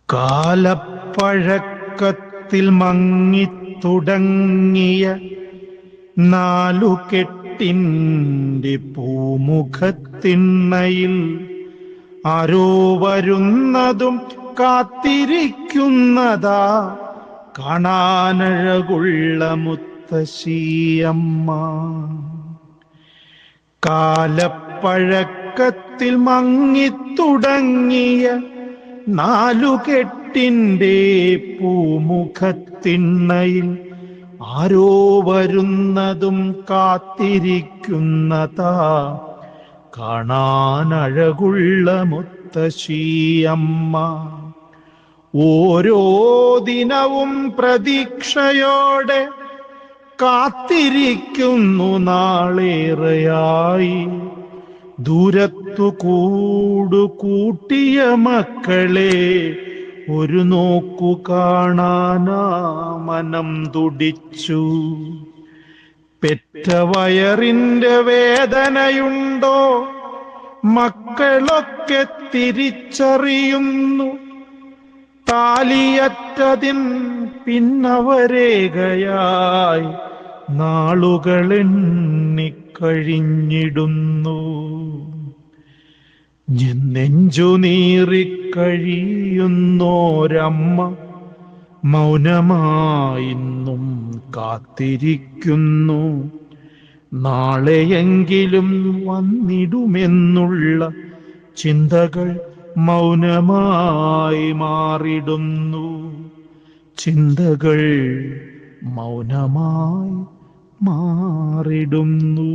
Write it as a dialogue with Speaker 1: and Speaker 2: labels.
Speaker 1: കാലപ്പഴക്കത്തിൽ മങ്ങിത്തുടങ്ങിയ നാലുകെട്ടിൻ്റെ പൂമുഖത്തിണ്ണയിൽ ആരോ വരുന്നതും കാത്തിരിക്കുന്നതാ കാണാനഴകുള്ള മുത്തശ്ശിയമ്മ. കാലപ്പഴക്കത്തിൽ മങ്ങിത്തുടങ്ങിയ നാലുകെട്ടിൻ്റെ പൂമുഖത്തിണ്ണയിൽ ആരോ വരുന്നതും കാത്തിരിക്കുന്നതാ കാണാനഴകുള്ള മുത്തശ്ശിയമ്മ. ഓരോ ദിനവും പ്രതീക്ഷയോടെ കാത്തിരിക്കുന്നു നാളേറെയായി. ദൂരത്തു കൂടുകൂട്ടിയ മക്കളെ ഒരു നോക്കു കാണാനാ മനം തുടിച്ചു. പെറ്റ വയറിൻ്റെ വേദനയുണ്ടോ മക്കളൊക്കെ തിരിച്ചറിയുന്നു. താലിയറ്റതിൻ പിന്നവരേകയായി നാളുകളെണ്ണിക്കഴിഞ്ഞിടുന്നു. നെഞ്ചു നീറിക്കഴിയുന്നോരമ്മ മൗനമായിന്നും കാത്തിരിക്കുന്നു. നാളെയെങ്കിലും വന്നിടുമെന്നുള്ള ചിന്തകൾ മൗനമായി മാറിടുന്നു. ചിന്തകൾ മൗനമായി മാറിടുന്നു.